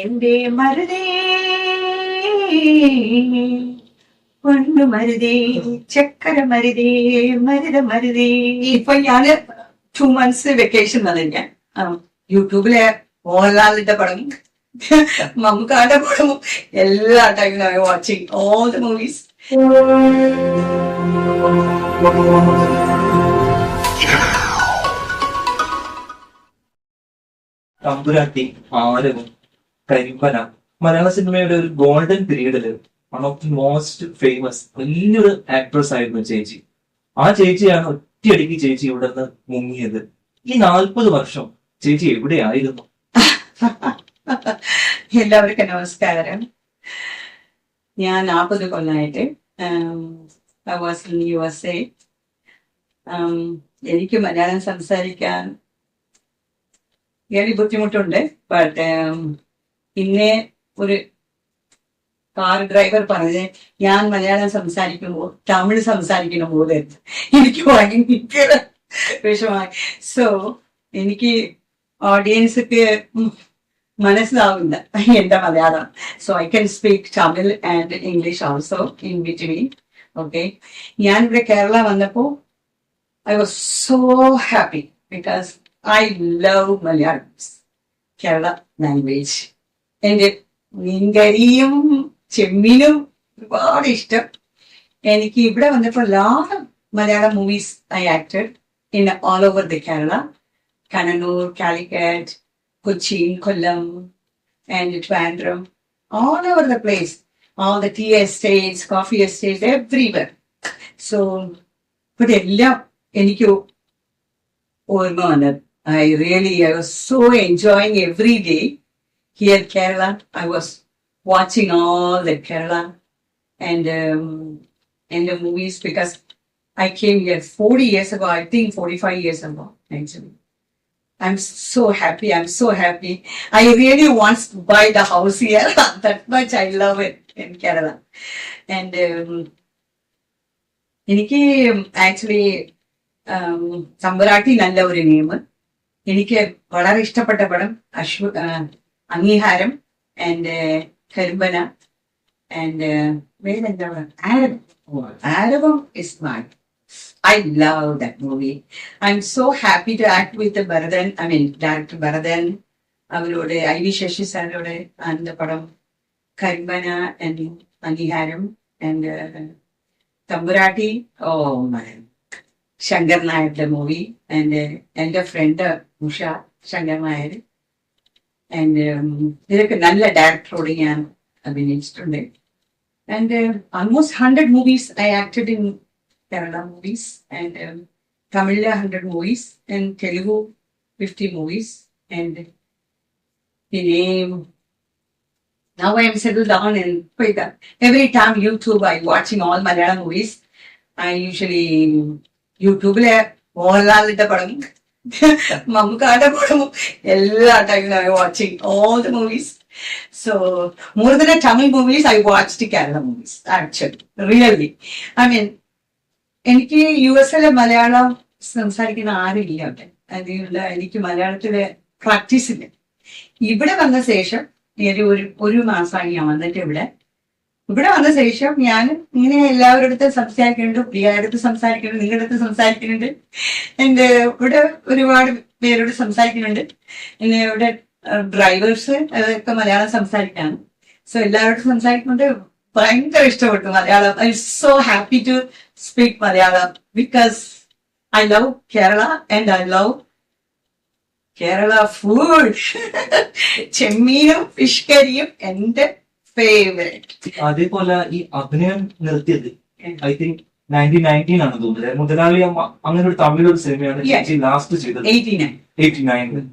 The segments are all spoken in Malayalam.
എന്റെ മരുതേ പൊണ്ണു മരുതേ ചക്കര മരുതേ മരുതേ. ഇപ്പൊ ഞാന് 2 months വെക്കേഷൻ വന്നിരിക്കാൻ യൂട്യൂബിലെ മോഹൻലാലിന്റെ പടം മമ്മൂക്കാന്റെ പടവും എല്ലാ ടൈമിലും I watching all the movies. Thampuratti, Aaravam, Karimpana മലയാള സിനിമയുടെ ഒരു ഗോൾഡൻ പീരീഡില് one of the most famous വലിയൊരു ആക്ട്രസ് ആയിരുന്നു ചേച്ചി. ആ ചേച്ചിയാണ് ഒറ്റയടിക്ക് ചേച്ചി ഇവിടെ നിന്ന് മുങ്ങിയത്. ഈ 40 വർഷം ചേച്ചി എവിടെയായിരുന്നു? എല്ലാവർക്കും നമസ്കാരം. ഞാൻ 40 കൊല്ലമായിട്ട് USA. എനിക്ക് മലയാളം സംസാരിക്കാൻ ഏറെ ബുദ്ധിമുട്ടുണ്ട്. ബട്ട് ഇന്നേ ഒരു കാർ ഡ്രൈവർ പറഞ്ഞ് ഞാൻ മലയാളം സംസാരിക്കുമ്പോൾ തമിഴ് സംസാരിക്കുന്ന പോലെ എനിക്ക് ഭയങ്കര വിഷമായി. സോ എനിക്ക് ഓഡിയൻസിക്ക് മനസ്സിലാവില്ല എന്റെ Malayalam. So I can speak Tamil and English also in between. Okay, ഞാനിവിടെ കേരള വന്നപ്പോൾ I was so happy because I love Malayalam, Kerala language. എന്റെ മീൻകറിയും ചെമ്മീനും ഒരുപാട് ഇഷ്ടം. എനിക്ക് ഇവിടെ വന്നപ്പോൾ lot of Malayalam movies I acted in all over the Kerala, Kannur, Calicut, Cochin, Kollam, and Trivandrum, all over the place, all the tea estates, coffee estates, everywhere. So, but എല്ലാം എനിക്ക് ഓർമ്മ വന്നത്. I was so enjoying every day here in Kerala. I was watching all the Kerala and the movies because I came here 40 years ago, I think 45 years ago actually. I'm so happy. I really want to buy the house here. That much I love it in Kerala. And എനിക്ക് ആക്ച്വലി തമ്പുരാട്ടി നല്ല ഒരു നെയിം. എനിക്ക് വളരെ ഇഷ്ടപ്പെട്ട പടം അംഗീകാരം ആൻഡ് കരിമ്പന ആൻഡ് വേറെന്താ ആരവം is my. I love that movie. I'm so happy to act with the Bharathan, director Bharathan. അവരോട് IV ശശി സാരോട് அந்த പടം കരിമ്പന ആൻഡ് അംഗീകാരം and Thampuratti. Oh my, Shankar നായരുടെ മൂവി ആൻഡ് എന്റെ ഫ്രണ്ട് ഉഷ ശങ്കർ നായർ ആൻഡ് ഇതൊക്കെ നല്ല ഡയറക്ടറോട് ഞാൻ അഭിനയിച്ചിട്ടുണ്ട്. And almost 100 movies I acted in Kerala movies and Tamil 100 movies and Telugu 50 movies and now I am settled down and every time YouTube I watching all Malayalam movies. I usually യൂട്യൂബിലെ മോഹൻലാലിന്റെ പടം മമ്മൂക്കാന്റെ പടവും എല്ലാ ടൈമിലും I watching all the movies. So more than Tamil movies I watched Kerala movies actually really. എനിക്ക് USA മലയാളം സംസാരിക്കുന്ന ആരില്ല അവിടെ. അതിനുള്ള എനിക്ക് മലയാളത്തിലെ പ്രാക്ടീസ് ഇല്ല. ഇവിടെ വന്ന ശേഷം ഒരു മാസമായി ഞാൻ വന്നിട്ട് ഇവിടെ വന്ന ശേഷം ഞാൻ ഇങ്ങനെ എല്ലാവരുടെ അടുത്ത് സംസാരിക്കുന്നുണ്ട്, പ്രിയയുടെ അടുത്ത് സംസാരിക്കുന്നുണ്ട്, നിങ്ങളുടെ അടുത്ത് സംസാരിക്കുന്നുണ്ട്, എന്റെ ഇവിടെ ഒരുപാട് പേരോട് സംസാരിക്കുന്നുണ്ട്. പിന്നെ ഇവിടെ ഡ്രൈവേഴ്സ് അതൊക്കെ മലയാളം സംസാരിക്കാണ്. സോ എല്ലാവരോടും സംസാരിക്കുന്നുണ്ട്. ഭയങ്കര ഇഷ്ടപ്പെട്ടു Malayalam. I so happy to speak Malayalam because I love Kerala and I love Kerala food. ചെമ്മീനും ഫിഷ് കറിയും എന്റെ ഫേവറേറ്റ്. അതേപോലെ ഈ അഭിനയം നിർത്തിയത് ഐ തിങ്ക് 1919 ആണ് തോന്നുന്നത്. മുതലാളി അമ്മ അങ്ങനെ ഒരു തമിഴ് ഒരു സിനിമയാണ് ചേച്ചി ലാസ്റ്റ് ചെയ്തത് 89.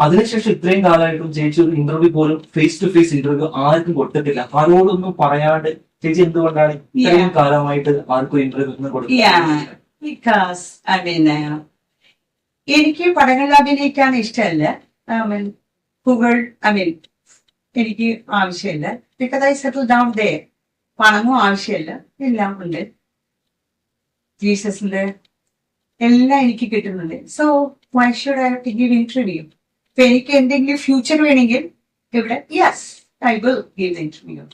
അതിനുശേഷം ഇത്രയും കാലമായിട്ടും ചേച്ചി ഒരു ഇന്റർവ്യൂ പോലും ഫേസ് ടു ഫേസ് ഇന്റർവ്യൂ ആർക്കും കൊടുത്തിട്ടില്ല. ആരോടൊന്നും പറയാണ്ട് ചേച്ചി എന്തുകൊണ്ടാണ് ഇത്രയും കാലമായിട്ട് ആർക്കും ഇന്റർവ്യൂ കൊടുക്കുന്നത്? ബിക്കോസ് എനിക്ക് പടങ്ങളിൽ അഭിനയിക്കാൻ ഇഷ്ടമല്ല. എനിക്ക് ആവശ്യമില്ല. Because I settle down there. പണമോ ആവശ്യമില്ല, എല്ലാം ഉണ്ട്. ജീസസിന്റെ എല്ലാം എനിക്ക് കിട്ടുന്നുണ്ട്. So why should I have to give interview? ഇപ്പൊ എനിക്ക് എന്തെങ്കിലും ഫ്യൂച്ചർ വേണമെങ്കിൽ ഇവിടെ yes I will give interview.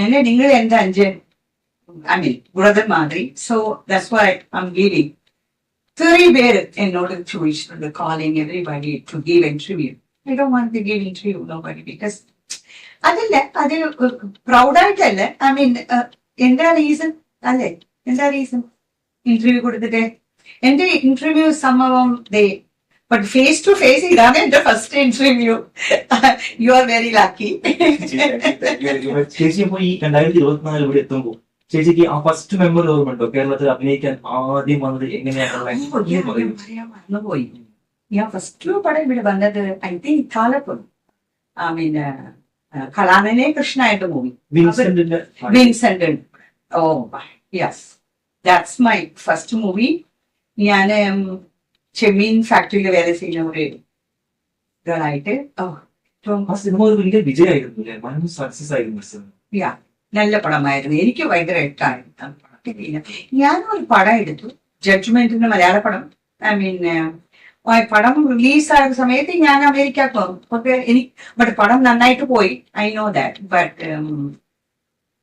എന്നെ നിങ്ങൾ എന്റെ 5 ഐ മീൻ ബ്രദർ മാതിരി. So that's why I am giving. 30 പേര് എന്നോട് ചോദിച്ചിട്ടുണ്ട് calling everybody to give interview. I don't want to give interview nobody because അതല്ല, അത് പ്രൗഡായിട്ടല്ല. ഐ മീൻ എന്താ റീസൺ അല്ലേ, എന്താ റീസൺ ഇന്റർവ്യൂ കൊടുത്തിട്ട്? എന്റെ ഇന്റർവ്യൂ സംഭവം ബട്ട് ഫേസ് ടു ഫേസ് ഇതാണ് എന്റെ first interview. You are very lucky. ചേച്ചി അപ്പൊ ഈ 2024 ഇവിടെ എത്തുമ്പോ ചേച്ചിക്ക് ആ ഫസ്റ്റ് മെമ്മറി ഓർമ്മയുണ്ടോ? കേരളത്തിൽ അഭിനയിക്കാൻ ആദ്യം വന്നത് മറന്നുപോയി. ഞാൻ ഫസ്റ്റ് പടം ഇവിടെ വന്നത് ഐ തിങ്ക് കാലപ്പുറം. ഐ മീൻ കലാനനെ കൃഷ്ണായിട്ട് movie, Vincent. Oh yes, that's my first movie. ഞാൻ ചെമ്മീൻ ഫാക്ടറിയിൽ വേല ചെയ്യുന്ന ഒരു ഗേളായിട്ട്. വിജയമായിരുന്നു, സക്സസ് ആയിരുന്നു. നല്ല പടമായിരുന്നു, എനിക്ക് ഭയങ്കര ഇഷ്ടമായിരുന്നു. ഞാനൊരു പടം എടുത്തു, ജഡ്ജ്മെന്റിന്റെ മലയാള പടം. ഐ മീൻ പടം റിലീസായ സമയത്ത് ഞാൻ അമേരിക്ക ബട്ട് പടം നന്നായിട്ട് പോയി. I know that. ബട്ട്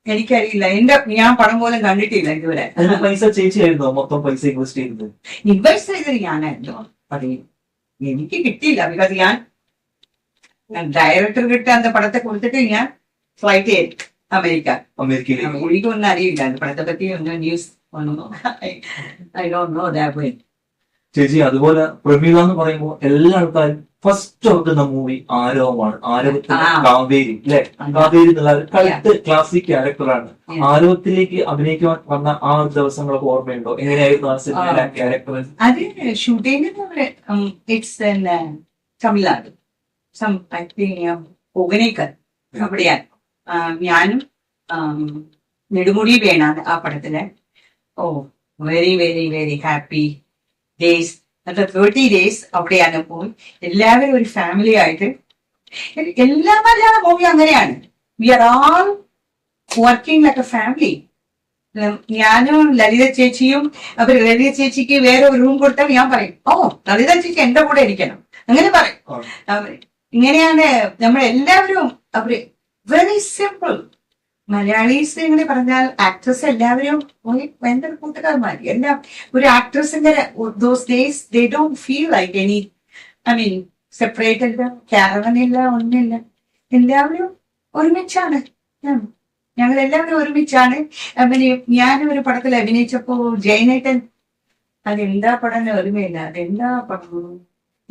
എനിക്കറിയില്ല, ഞാൻ പടം പോലും കണ്ടിട്ടില്ല ഇതുവരെ. പൈസ ചേച്ചിയായിരുന്നോ മൊത്തം പൈസ ഇൻവെസ്റ്റ് ചെയ്തത്? ഇൻവെസ്റ്റ് ചെയ്തത് ഞാനായിരുന്നു. അത് എനിക്ക് കിട്ടിയില്ല. ബിക്കോസ് ഞാൻ ഡയറക്ടർ കിട്ടാൻ அந்த പടത്തെ കൊടുത്തിട്ട് ഞാൻ ഫ്ലൈറ്റ് അമേരിക്കയിലേക്ക്. എനിക്കൊന്നും അറിയില്ല പടത്തെ പറ്റി ഒന്നും, ന്യൂസ് ഒന്നും. I don't know that way. ചേച്ചി അതുപോലെ പ്രമീള എന്ന് പറയുമ്പോൾ എല്ലാ ആൾക്കാരും ഫസ്റ്റ് ഓർക്കുന്ന മൂവി ആരവമാണ്. ആരവത്തിന് കാവേരി അല്ലെ, കാവേരി എന്നുള്ള കൾട്ട് ക്ലാസിക് ക്യാരക്ടറാണ്. ആരവത്തിലേക്ക് അഭിനയിക്കാൻ വന്ന ആ ദിവസങ്ങളൊക്കെ ഓർമ്മയുണ്ടോ? എങ്ങനെയായിരുന്നു ആ സിനിമയിലെ ക്യാരക്ടർ? അത് ഷൂട്ടിംഗ് ഇറ്റ്സ് തമിഴ്നാട്, ഒഗനേക്കർ അവിടെയാണ്. ഞാനും നെടുമുടി വേണാണ് ആ പടത്തില്. Oh very very very happy days. 30 days അവിടെയാണ് പോയി. എല്ലാവരും ഒരു ഫാമിലി ആയിട്ട്. എല്ലാ മലയാള മൂവി അങ്ങനെയാണ്. We are all working like a family. ഞാനും ലളിത ചേച്ചിയും ലളിത ചേച്ചിക്ക് വേറെ ഒരു റൂം കൊടുത്താൽ ഞാൻ പറയും, ഓ ലളിത ചേച്ചി എന്റെ കൂടെ ഇരിക്കണം, അങ്ങനെ പറയും. ഇങ്ങനെയാണ് നമ്മളെല്ലാവരും. അവര് വെരി സിമ്പിൾ. മലയാളീസ് എങ്ങനെ പറഞ്ഞാൽ ആക്ട്രസ് എല്ലാവരും ഭയങ്കര കൂട്ടുകാരന്മാർ. എല്ലാം ഒരു ആക്ട്രസിന്റെ those days they don't feel like any, I mean separate അല്ല, ക്യാരവനില്ല, ഒന്നില്ല. എല്ലാവരും ഒരുമിച്ചാണ്. ഞങ്ങൾ എല്ലാവരും ഒരുമിച്ചാണ്. ഞാനൊരു പടത്തിൽ അഭിനയിച്ചപ്പോ ജയനേട്ടൻ, അതെന്താ പടം ഓർമ്മയില്ല, അതെന്താ പടം,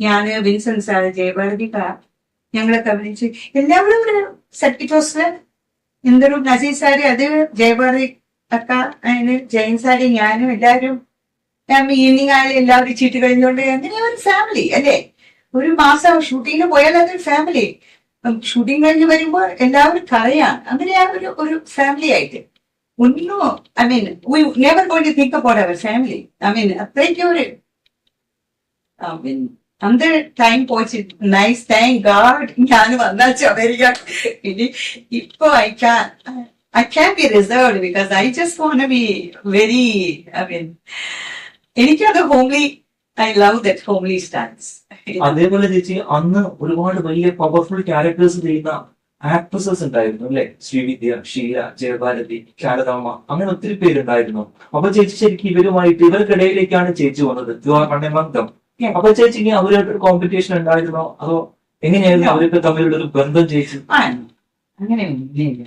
ഞാന് വിൻസെന്റ് സാറ്, ജയഭാരതിക, ഞങ്ങളൊക്കെ അഭിനയിച്ച് എല്ലാവരും ഒരു സെറ്റ്. എന്തൊരു നസീർ സാരി, അത് ജയഭാരതി അക്ക, അതിന് ജയൻ സാരി, ഞാനും എല്ലാവരും ഈവനിങ് ആയാലും എല്ലാവരും ചീട്ട് കഴിഞ്ഞുകൊണ്ട് അങ്ങനെ ഒരു ഫാമിലി അല്ലേ. ഒരു മാസം ഷൂട്ടിങ്ങിന് പോയാൽ അതൊരു ഫാമിലി. ഷൂട്ടിങ് കഴിഞ്ഞ് വരുമ്പോൾ എല്ലാവരും കറയാണ്. അങ്ങനെ ആ ഒരു ഫാമിലി ആയിട്ട് ഒന്നും, I mean we never going to think about our family. I mean അത്രയ്ക്ക് ഒരു அந்த டைம் போச்சு. நைஸ், தேங்க் காட் ഞാൻ വന്നാச்சு അമേരിക്ക. ഇനി ഇപ്പൊ I can't be reserved because I just want to be very, I mean, എനിക്കത് homely, I love that homely stance. അതേപോലെ ചേച്ചി അന്ന് ഒരുപാട് വലിയ പവർഫുൾ ക്യാരക്ടേഴ്സ് ചെയ്യുന്ന ആക്ട്രസസ് ഉണ്ടായിരുന്നു അല്ലെ? ശ്രീവിദ്യ, ഷീല, ജയഭാരതി, ശാരദാമ്മ, അങ്ങനെ ഒത്തിരി പേരുണ്ടായിരുന്നു. അപ്പൊ ചേച്ചി ശരിക്കും ഇവരുമായിട്ട് ഇവർക്കിടയിലേക്കാണ് ചേച്ചി വന്നത്. മണ്ഡലം. അപ്പൊ ചേച്ചിക്ക് അവരായിട്ട് ഒരു കോമ്പറ്റീഷൻ ഉണ്ടായിരുന്നോ, അതോ എങ്ങനെയായിരുന്നു അവരൊക്കെ തമ്മിലുള്ള ഒരു ബന്ധം ചേച്ചി? അങ്ങനെയൊന്നുമില്ല.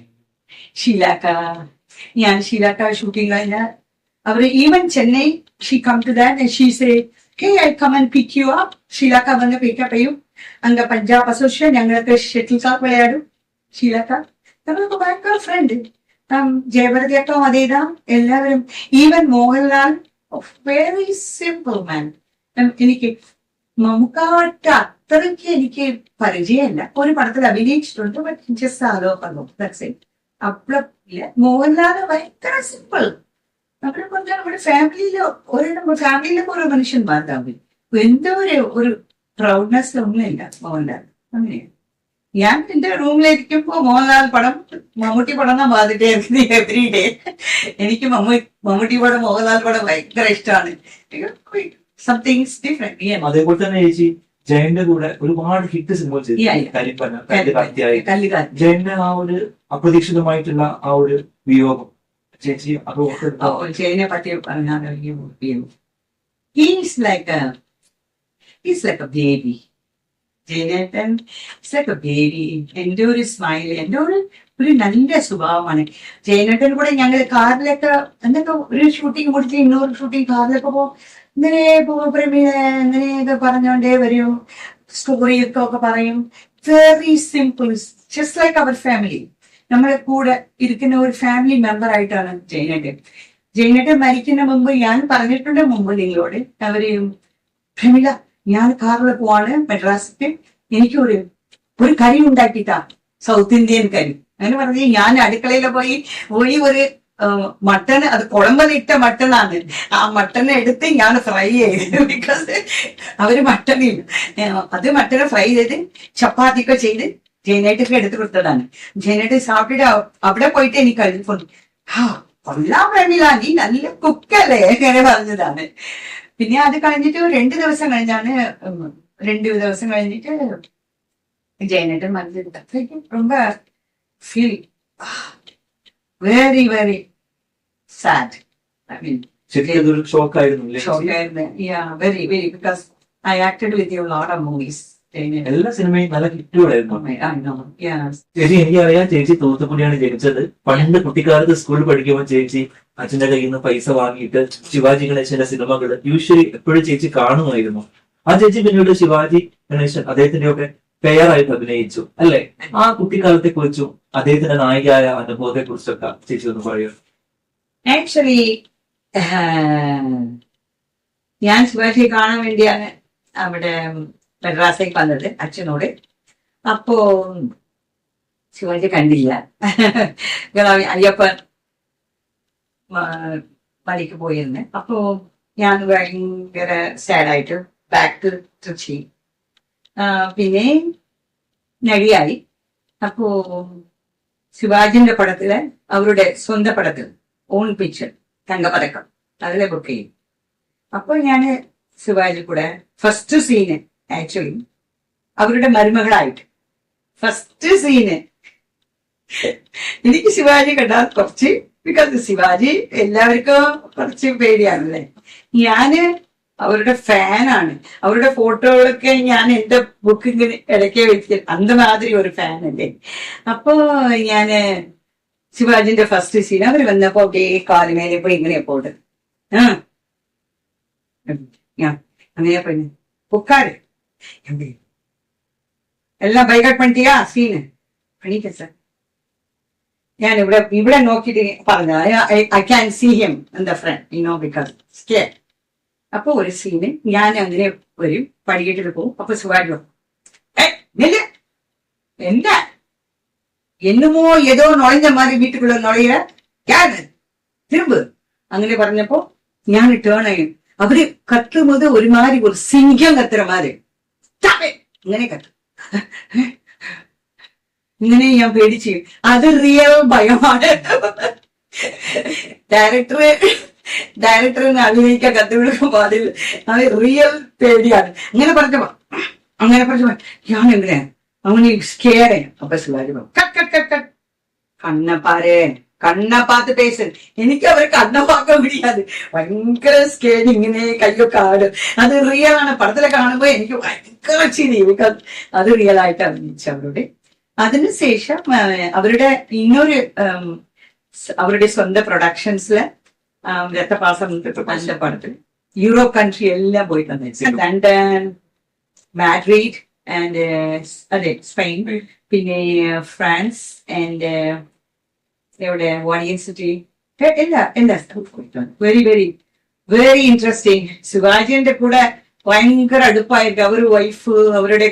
ഞാൻ ഷീലാക്ക ഷൂട്ടിംഗ് കഴിഞ്ഞാൽ അവര് even Chennai, she come to that, she say hey, I come and pick you up. ഷീലാക്ക വന്ന് പിക്കപ്പ് ചെയ്യും. അങ്ക പഞ്ചാബ് അസോസിയേഷൻ ഞങ്ങൾക്ക് ഷട്ടിൽ കാക്ക് വിളയാടും. ഷീലാക്ക ഞങ്ങൾക്ക് ഭയങ്കര ഫ്രണ്ട്. ജയഭാരതിയൊക്കെ അതേതാ. എല്ലാവരും, even Mohanlal, very simple man. എനിക്ക് മമ്മൂക്കാട്ട് അത്രയ്ക്ക് എനിക്ക് പരിചയമല്ല. ഒരു പടത്തിൽ അഭിനയിച്ചിട്ടുണ്ട്, ബട്ട് ജസ്റ്റ് ആലോചന അപ്പളില്ല. മോഹൻലാൽ ഭയങ്കര സിമ്പിൾ. നമ്മളെ പറഞ്ഞാൽ നമ്മുടെ ഫാമിലിയിലൊക്കെ ഓരോ മനുഷ്യന്മാരുണ്ടാവും. എന്തോ ഒരു പ്രൗഡ്നെസ് ഒന്നുമില്ല മോഹൻലാൽ. അങ്ങനെയാണ്. ഞാൻ എന്റെ റൂമിലിരിക്കുമ്പോ മോഹൻലാൽ പടം, മമ്മൂട്ടി പടം എന്നാ ബാധിട്ടേ എവറി ഡേ. എനിക്ക് മമ്മൂട്ടി പടം, മോഹൻലാൽ പടം ഭയങ്കര ഇഷ്ടമാണ്. Something different. അതേപോലെ തന്നെ ചേച്ചി ജയന്റെ കൂടെ ഒരുപാട് ഹിറ്റ് സിനിമകൾ ചെയ്തു. Yeah, yeah. കരിപ്പന, കല്ലുകാർത്തിയായി. കല്ലുകാർ ജയന്റെ ആ ഒരു അപ്രതീക്ഷിതമായിട്ടുള്ള ആ ഒരു വിയോഗം ചേച്ചി അത് ഓർത്തെടുത്തോ? ജയനെ പറ്റി പറഞ്ഞാൽ ഹീസ് ലൈക്ക് എ ബേബി. ജയനേട്ടൻ ഇസ് ലൈക്ക് എ ബേബി. എന്റെ ഒരു സ്മൈൽ, എന്റെ ഒരു നല്ല സ്വഭാവമാണ്. ജയനേട്ടൻ കൂടെ ഞങ്ങൾ കാറിലൊക്കെ എന്തൊക്കെ ഒരു ഷൂട്ടിങ് കൊടുത്ത് ഇന്നൊരു ഷൂട്ടിങ് കാറിലൊക്കെ പോകും. ഇങ്ങനെ അങ്ങനെയൊക്കെ പറഞ്ഞോണ്ടേ വരും, സ്റ്റോറിയൊക്കെ ഒക്കെ പറയും. Very simple, just like our family. നമ്മളെ കൂടെ ഇരിക്കുന്ന ഒരു ഫാമിലി മെമ്പർ ആയിട്ടാണ് ജയനേട്ടൻ. ജയനേട്ടൻ മരിക്കുന്ന മുമ്പ് ഞാൻ പറഞ്ഞിട്ടുണ്ട് മുമ്പ് നിങ്ങളോട്, അവര് പ്രമിള ഞാൻ കാറിൽ പോവാണ് മദ്രാസിക്ക്, എനിക്ക് ഒരു കറി ഉണ്ടാക്കിട്ടാ, സൗത്ത് ഇന്ത്യൻ കറി. അങ്ങനെ പറഞ്ഞ് ഞാൻ അടുക്കളയിൽ പോയി ഒരു മട്ടൺ, അത് കുളമ്പലിട്ട മട്ടണാണ്. ആ മട്ടൺ എടുത്ത് ഞാൻ ഫ്രൈ ചെയ്ത്, ബിക്കോസ് അവര് മട്ടണില്ല, അത് മട്ടൺ ഫ്രൈ ചെയ്ത് ചപ്പാത്തിയൊക്കെ ചെയ്ത് ജയനേട്ടൊക്കെ എടുത്തു കൊടുത്തതാണ്. ജയനേട്ട് സാപ്പിട്ട് അവിടെ പോയിട്ട് എനിക്ക് കഴിച്ചു, കൊള്ളാൻ പ്രമിള നീ നല്ല കുക്കല്ലേ അങ്ങനെ പറഞ്ഞതാണ്. പിന്നെ അത് കഴിഞ്ഞിട്ട് 2 ദിവസം കഴിഞ്ഞാണ്, 2 ദിവസം കഴിഞ്ഞിട്ട് ജയനേട്ടൻ മനസ്സിലാക്കി. ரொம்ப feel very very sad. I mean ശരിക്കും അതൊരു ഷോക്കായിരുന്നു. ഷോക്കായിരുന്നു. Very very, because I acted with you lot of movies. എല്ലാ സിനിമയും നല്ല ഹിറ്റുകളായിരുന്നു. ചേച്ചി എനിക്കറിയാം, ചേച്ചി തൂത്തുക്കുടിയാണ് ജനിച്ചത്. പണ്ട് കുട്ടിക്കാലത്ത് സ്കൂളിൽ പഠിക്കുമ്പോൾ ചേച്ചി അച്ഛന്റെ കയ്യിൽ നിന്ന് പൈസ വാങ്ങിയിട്ട് ശിവാജി ഗണേശന്റെ സിനിമകൾ യൂഷ്വലി എപ്പോഴും ചേച്ചി കാണുമായിരുന്നു. ആ ചേച്ചി പിന്നീട് ശിവാജി ഗണേശൻ അദ്ദേഹത്തിന്റെ ഒക്കെ പെയറായിട്ട് അഭിനയിച്ചു അല്ലെ? ആ കുട്ടിക്കാലത്തെ കുറിച്ചും അദ്ദേഹത്തിന്റെ നായികയായ അനുഭവത്തെ കുറിച്ചൊക്കെ ചേച്ചി ഒന്ന് പറയൂ. ആക്ച്വലി ഞാൻ ശിവാജി കാണാൻ വേണ്ടിയാണ് അവിടെ മദ്രാസേക്ക് വന്നത് അച്ഛനോട്. അപ്പോ ശിവാജി കണ്ടില്ല. അയ്യപ്പൻ മലയ്ക്ക് പോയിരുന്നു. അപ്പോ ഞാൻ ഭയങ്കര സാഡായിട്ട് ബാക്ക് ടു ട്രിച്ചി. പിന്നെ നടിയായി. അപ്പോ ശിവാജിന്റെ പടത്തില്, അവരുടെ സ്വന്തം പടത്തിൽ ഓൺ പിക്ചർ തങ്കപ്പതക്കം അതിലെ ബുക്ക് ചെയ്യും. അപ്പൊ ഞാന് ശിവാജി കൂടെ ഫസ്റ്റ് സീന്, ആക്ച്വലി അവരുടെ മരുമകളായിട്ട് ഫസ്റ്റ് സീന്. എനിക്ക് ശിവാജി കണ്ടാൽ കുറച്ച്, ബിക്കോസ് ശിവാജി എല്ലാവർക്കും കുറച്ച് പേടിയാണല്ലേ. ഞാന് അവരുടെ ഫാനാണ്. അവരുടെ ഫോട്ടോകളൊക്കെ ഞാൻ എന്റെ ബുക്കിങ്ങിന് ഇടയ്ക്ക് വെച്ച് അന്തമാതിരി ഒരു ഫാൻ അല്ലേ. അപ്പോ ഞാന് ശിവാജിന്റെ ഫസ്റ്റ് സീൻ അവര് വന്നപ്പോ കാലുമേലെ പോയി ഇങ്ങനെ പോട്ട് അങ്ങനെ പോയി ഉക്കാര് എല്ലാം ബൈകട്ട് പണിട്ടിയാ സീന് പണിക്ക സാർ. ഞാൻ ഇവിടെ നോക്കിട്ട് പറഞ്ഞ I can see him in the front, you know, because scare. അപ്പൊ ഒരു സീന് ഞാൻ അങ്ങനെ വരും, പടികെട്ടിട്ട് പോകും. അപ്പൊ ശിവാജി എന്താ என்னமோ ஏதோ நுழைஞ்ச மாதிரி வீட்டுக்குள்ள நுழையிற யாரு திரும்ப അങ്ങനെ പറഞ്ഞപ്പോ ഞാൻ ടേൺ ആയി. അവര് കത്തുന്നത് ഒരുമാതിരി ഒരു സിംഹം കത്തുற மாதிரி ഇങ്ങനെ കത്തും. ഇങ്ങനെ ഞാൻ പേടിച്ചു. അത് റിയൽ ഭയമാണ്. ഡയറക്ടറിന് അഭിനയിക്കാൻ കത്തുവിടുന്ന പാടില്ല. അത് റിയൽ പേടിയാണ്. അങ്ങനെ പറഞ്ഞപ്പോ ഞാൻ എങ്ങനെ அவனை ஸ்கேரே. அப்ப Sivaji cut cut cut cut கண்ணை பாரு, കണ്ണ പാത്ത് പേസ്. എനിക്ക് അവരെ കണ്ണ പാക്കാൻ முடியாது. ഭയങ്കര സ്കേരി, ഇങ്ങനെ കയ്യൊക്കെ ആടും. അത് റിയൽ ആണ്. പടത്തിലെ കാണുമ്പോ എനിക്ക് ഭയങ്കര ചിരി, ബിക്കോസ് അത് റിയൽ ആയിട്ട് അഭിനയിച്ചു അവരുടെ. അതിനുശേഷം അവരുടെ ഇന്നൊരു അവരുടെ സ്വന്തം പ്രൊഡക്ഷൻസില് രക്തപാസം എന്റെ പടത്തിൽ യൂറോപ്പ് കൺട്രി എല്ലാം പോയി തന്നെ, ലണ്ടൻ, മാഡ്രിഡ് and അതെ സ്പെയിൻ, പിന്നെ ഫ്രാൻസ് ആൻഡ് എവിടെ വാണിയൻ സിറ്റി, എല്ലാ വെരി വെരി വെരി ഇൻട്രസ്റ്റിംഗ്. ശിവാജിന്റെ കൂടെ ഭയങ്കര അടുപ്പായിരിക്കും. അവര് വൈഫ്, അവരുടെ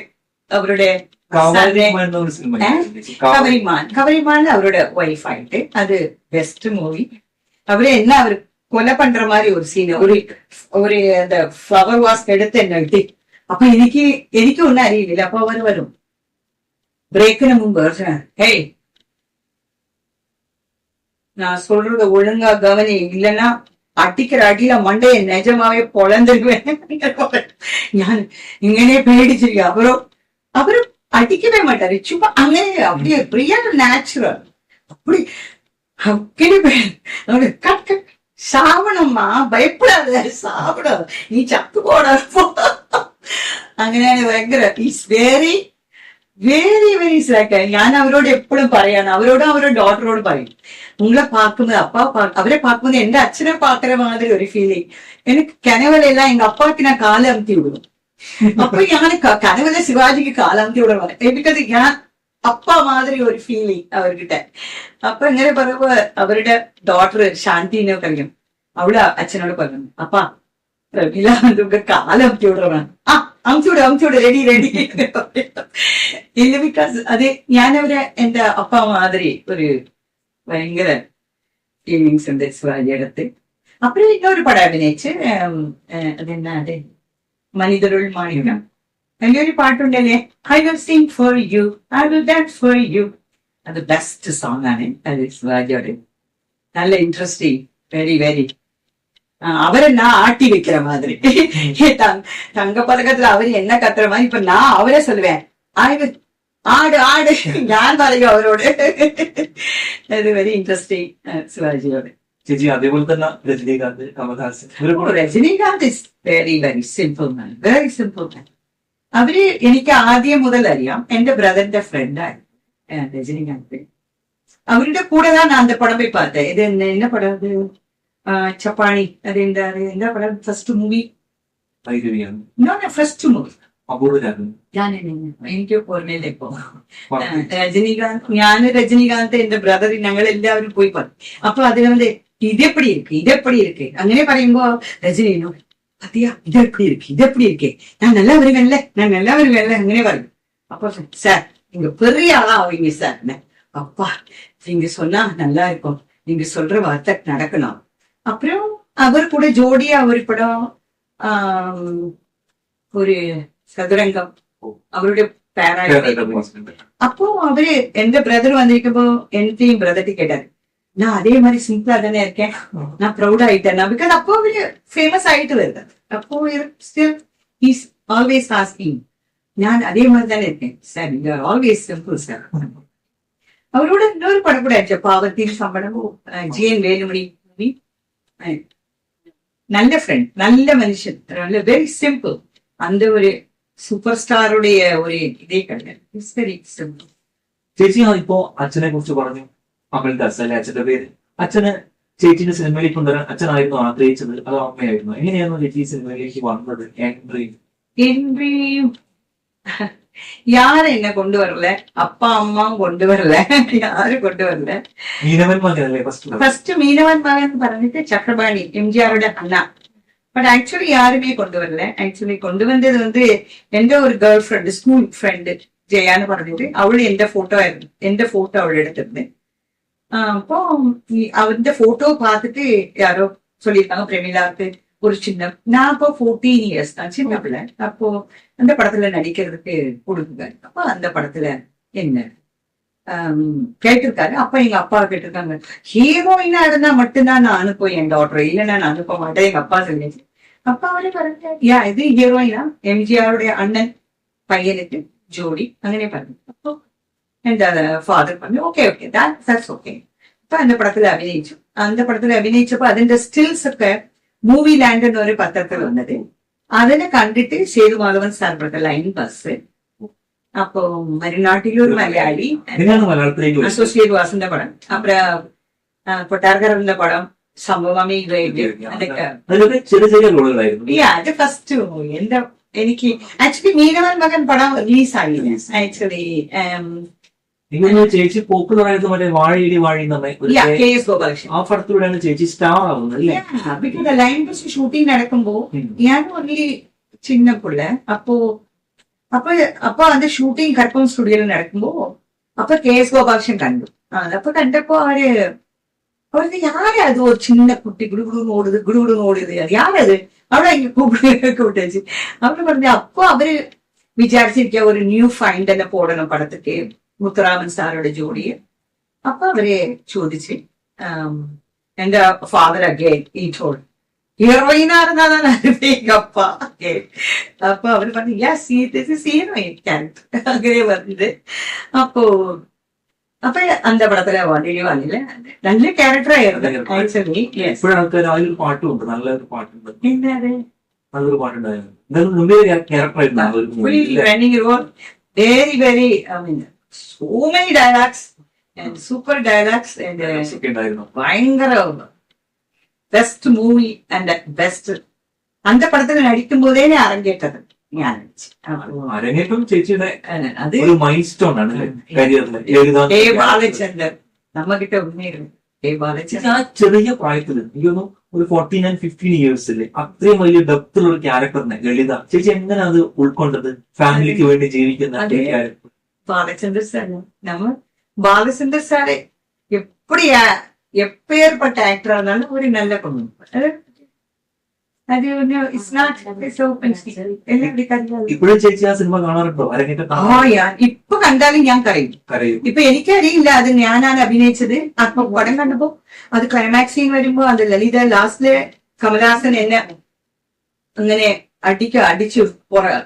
കവരിമാൻ അവരുടെ വൈഫായിട്ട്. അത് ബെസ്റ്റ് മൂവി. അവരെ എല്ലാവരും കൊല പண்ற மாதிரி ഒരു സീന്, ഒരു ഫ്ലവർ വാസ് എടുത്ത് എന്നെ ഇട്ടി. അപ്പൊ എനിക്കൊന്നും അറിയില്ല. അപ്പൊ അവര് വരും பிரேக்குன்னு முன்பு, ஹேய் நான் சொல்றது ஒழுங்கா கவனி, இல்லைன்னா അടിക്കൊരു അടിയിലെ മണ്ടയെ നിജമാവെ പൊളന്തരുവേൻ ഞാൻ ഇങ്ങനെ പേടിച്ചിരിക്കുക. അവര് അടിക്കவே மாட்டாரு, சும்மா അങ്ങനെ அப்படியே ரியல் நேச்சுரல் அப்படி சாவணம்மா ഭയപ്പെടാതെ സാവണം, നീ ചത്തുപോടാ. അങ്ങനെയാണ് ഭയങ്കര is very very very slack. ഞാൻ അവരോട് എപ്പോഴും പറയാണ്, അവരുടെ ഡോട്ടറോട് പറയും, ഉങ്ങളെ പാക്കുന്നത് അവരെ പാക്കുന്നത് എന്റെ അച്ഛനെ പാക്കുന്ന മാതിരി ഒരു ഫീലിംഗ് എനിക്ക് കനവലെല്ലാം എங்க അപ്പാക്ക് ഞാൻ കാലമത്തി വിടും. അപ്പൊ ഞാൻ കനവല ശിവാജിക്ക് കാലമത്തി വിടണം, ബിക്കോസ് ഞാൻ അപ്പ മാതിരി ഒരു ഫീലിംഗ് അവർക്കിட்ட. അപ്പൊ ഇങ്ങനെ പറയുമ്പോ അവരുടെ ഡോട്ടർ ശാന്തിനെ കഴിയും, അവള് അച്ഛനോട് പറഞ്ഞു, അപ്പാ പ്രമില കാലമത്തി വിടണം, അമുച്ചൂടെ റെഡി ഇല്ല. ബിക്കോസ് അത് ഞാനവരെ എന്റെ അപ്പ മാതിരി ഒരു ഭയങ്കര ഫീലിങ്സ് ഉണ്ട് ശിവാജിയുടെ അടുത്ത്. അപ്പഴേ இன்னொரு പടം അഭിനയിച്ച് അതെന്നാ അതെ മനിതരുൾ മാണിക്കം. വലിയൊരു പാട്ടുണ്ടല്ലേ, I will sing for you, I will dance for you. അത് ബെസ്റ്റ് സോങ് ആണ് അത് ശിവാജിയോട്. നല്ല ഇൻട്രസ്റ്റിംഗ്, വെരി വെരി. അവരെന്നാ ആട്ടി വെக்கிற மாதிரி. தங்க பதக்கத்துல அவரு என்ன கத்துற மாதிரி இப்ப நான் அவரே சொல்லுவேன், ആട് ആട് ഞാൻ പറയും അവരോട്. അത് വെരി ഇൻട്രസ്റ്റിംഗ് ശിവാജിയോട്. ചേച്ചി അതേപോലെ തന്നെ Rajinikanth, Kamal Haasan. Rajinikanth is very very simple man, very simple man. അവര് എനിക്ക് ആദ്യം മുതൽ അറിയാം, എന്റെ ബ്രദറിന്റെ ഫ്രണ്ടായിരുന്നു രജനീകാന്ത്. അവരുടെ കൂടെ தான் அந்த படம் போய் பார்த்தேன். இது என்ன படம் அது, ചപ്പാണി, അത് എന്താ പടം, ഫസ്റ്റ് മൂവി, ഫസ്റ്റ് മൂവി എനിക്ക് ഓർമ്മയില്ല ഇപ്പൊ. രജനീകാന്ത് എന്റെ ബ്രദർ ഞങ്ങൾ എല്ലാവരും പോയി പറഞ്ഞു. അപ്പൊ അതിനെ ഇതെപ്പടി ഇருக்கு അങ്ങനെ പറയുമ്പോ രജനീനോ അതിയാ ഇതെപ്പടി ഇருக்கு ഞാൻ എല്ലാവരും അങ്ങനെ പറയും. അപ്പൊ சார் நீங்க பெரிய ஆளா ஆவீங்க சார். அப்பா நீங்க சொன்னா நல்லா இருக்கும், நீங்க சொல்ற வார்த்தை நடக்கணும். அப்புறம் அவர் கூட ஜோடியா ஒரு படம், ஒரு சதுரங்கம், அவருடைய பேராயிரம். அப்போ அவரு எந்த பிரதர் வந்திருக்கப்போ என்னையும் பிரதர்ட்டி கேட்டாரு, நான் அதே மாதிரி சிம்பிளா தானே இருக்கேன், நான் ப்ரௌட் ஆயிட்டேன். பிகாஸ் அப்போ அவரு ஃபேமஸ் ஆயிட்டு வருது. அப்போ ஸ்டில் ஹீஸ் ஆல்வேஸ் ஆஸ்கிங், நான் அதே மாதிரி தானே இருக்கேன் sir, you are always simple sir. அவரோட இன்னொரு படம் கூட ஆச்சு, பாவத்தின் சம்பளமும், ஜிஎன் வேலுமணி மூவி. நல்ல ஃப்ரெண்ட், நல்ல மனுஷன், நல்ல வெரி சிம்பிள். அந்த ஒரு സൂപ്പർ സ്റ്റാറുടെ ഒരു ഇതേ കഴിഞ്ഞു. It's very simple. ചേച്ചി ഇപ്പോ അച്ഛനെ കുറിച്ച് പറഞ്ഞു, അമൽദാസ് അല്ലെ അച്ഛന്റെ പേര്. അച്ഛന് ചേച്ചിന്റെ സിനിമയിലേക്ക് കൊണ്ടുവരാൻ അച്ഛനായിരുന്നു ആഗ്രഹിച്ചത്, അതോ അമ്മയായിരുന്നു? എങ്ങനെയായിരുന്നു ചേച്ചി സിനിമയിലേക്ക് വന്നത്? എൻട്രി யாரும் என்ன கொண்டு வரல, அப்பா அம்மாவும் கொண்டு வரல, யாரும் கொண்டு வரல. മീനവൻ മകനല്ലേ ഫസ്റ്റ് മീനവൻ മകൻ പറഞ്ഞിട്ട് ചക്രപാണി, എംജിആറുടെ അണ്ണ. பட் ஆக்சுவலி யாருமே கொண்டு வரல. ஆக்சுவலி கொண்டு வந்தது எந்த ஒரு கேர்ள் ஃப்ரெண்டு, ஸ்கூல் ஃப்ரெண்டு ஜெயான்னு പറഞ്ഞിട്ട് അവള് എന്റെ ഫോട്ടോ അവൾ എടുത്തിരുന്നു. அப்போ அந்த போட்டோ பார்த்துட்டு யாரோ சொல்லியிருக்காங்க, பிரமிளாக்கு ஒரு சின்ன, நான் அப்போ 14 இயர்ஸ் தான், சின்ன பிள்ளை. அப்போ அந்த படத்துல நடிக்கிறதுக்கு கொடுக்குங்க. அப்போ அந்த படத்துல என்ன கேட்டிருக்காரு. அப்ப எங்க அப்பா கேட்டிருக்காங்க, ஹீரோயினா இருந்தா மட்டும்தான் நான் அனுப்புவேன் என் டாக்டர், இல்லைன்னா நான் அனுப்ப மாட்டேன், எங்க அப்பா சொல்லிச்சு. அப்பா அவரே പറഞ്ഞു, யா இது ஹீரோயினா, എംജിആറുടെ അണ്ണൻ പയ്യനിട്ട് ജോഡി, അങ്ങനെ പറഞ്ഞു. അപ്പൊ എന്റെ ഫാദർ പറഞ്ഞു, ഓക്കെ ദാറ്റ്സ് ഓക്കെ. അപ്പൊ அந்த படத்துல അഭിനയിച്ചു. அந்த படத்துல അഭിനയിച്ചപ്പോ അതിന്റെ സ്റ്റിൽസ് ഒക്കെ മൂവി ലാൻഡ് എന്നൊരു പത്രത്തിൽ വന്നത്. അതിനെ കണ്ടിട്ട് സേതുമാധവൻ സാർ പറഞ്ഞ ലൈൻ ബസ്. അപ്പൊ മരുനാട്ടിലൊരു മലയാളി, അസോസിയേറ്റ് വാസിന്റെ പടം, അപ്പുறம் കൊട്ടാരക്കരന്റെ പടം, സംഭവമേ അത് ഫസ്റ്റ് മൂവി. എനിക്ക് ആക്ച്വലി മീനവൻ മകൻ പടം റിലീസായി. ആക്ച്വലി ചേച്ചി പോപ്പുലർ ആയത് മറ്റേ വാഴയിടി വാഴി KS ഗോപാലകൃഷ്ണൻ, ആ പടത്തിലൂടെയാണ് ചേച്ചി സ്റ്റാർ ആവുന്നത് അല്ലേ? ബിക്കോസ് ലൈൻ ബസ് ഷൂട്ടിംഗ് നടക്കുമ്പോ ഞാൻ ഒരു ചിന്ന പിള്ള. അപ്പൊ അത് ഷൂട്ടിംഗ് കർപ്പം സ്റ്റുഡിയോയിൽ നടക്കുമ്പോ അപ്പൊ KS ഗോപാലകൃഷ്ണൻ കണ്ടു. അപ്പൊ കണ്ടപ്പോ അവർക്ക് യാരാ അത്, ഒരു ചിന്ന കുട്ടി ഗുടുഗുടു ഓടുന്നത് യാരത്, അവിടെ കൂട്ടച്ച് അവര് പറഞ്ഞു. അപ്പൊ അവര് വിചാരിച്ചിരിക്കുക ഒരു ന്യൂ ഫൈൻഡ് തന്നെ പോടണം പടത്തേക്ക്, മുത്തുറാമൻ സാറുടെ ജോഡിയെ. അപ്പൊ അവരെ ചോദിച്ച് എന്റെ ഫാദർ അഗൈൻ ഈ ടോൾഡ്, ഹീറോയിനാ இருந்தாதான் எங்க அப்பா. அப்ப அவரு പറഞ്ഞു yes this is heroine character അങ്ങനെ പറഞ്ഞത്. അപ്പൊ அந்த പടത്തിലെ വന്നില്ല നല്ല ക്യാരക്ടർ ആയിരുന്നു ആക്ച്വലി. ഇപ്പോഴും ആൾക്കാർ അതിലൊരു പാട്ടുമുണ്ട്, നല്ലൊരു പാട്ടുണ്ട്, എന്താണ് നല്ലൊരു പാട്ടുണ്ടായിരുന്നു. എന്തായാലും ഗംഭീര ക്യാരക്ടർ ആയിരുന്നു. Very very I mean so many dialogues and super dialogues and ഉണ്ടായിരുന്നു. ഭയങ്കര ബെസ്റ്റ് മൂവി ആൻഡ് ബെസ്റ്റ്. அந்த പടത്തിൽ നടിക്കുമ്പോഴേ അരങ്ങേറ്റത് ഞാൻ. അരങ്ങേറ്റം ചേച്ചിയുടെ അത് ഒരു മൈൽ സ്റ്റോൺ ആണ് കരിയറിലെ. ബാലചന്ദ്രൻ നമ്മക്കിட்ட ഉണ്മയായിരുന്നു ബാലചന്ദ്രൻ. ആ ചെറിയ പ്രായത്തില് എനിക്ക് തോന്നുന്നു ഒരു 14 and 15 ഇയേഴ്സില് അത്രയും വലിയ ഡെപ്തുള്ള ഒരു ക്യാരക്ടറിനെ ലളിത ചേച്ചി എങ്ങനെ അത് ഉൾക്കൊണ്ടത്? ഫാമിലിക്ക് വേണ്ടി ജീവിക്കുന്ന ക്യാരക്ടർ பாலச்சந்தர் சார். நம்ம பாலச்சந்தர் சார் எப்படி எப்பேற்பட்ட ஆக்டரா இருந்தாலும் ஒரு நல்ல பொண்ணு. അത് ഇറ്റ്സ് നോട്ട് സോ ഇപ്പോഴും ചേച്ചി ആ സിനിമ കാണാറുണ്ടോ? ഇപ്പൊ കണ്ടാലും ഞാൻ കരയും. ഇപ്പൊ എനിക്കറിയില്ല അത് ഞാനാണ് അഭിനയിച്ചത്. അപ്പൊ പടം കണ്ടപ്പോ അത് ക്ലൈമാക്സ് സീൻ വരുമ്പോ അത് ലളിത ലാസ്റ്റിലെ കമലഹാസൻ എന്നെ അങ്ങനെ അടിച്ചു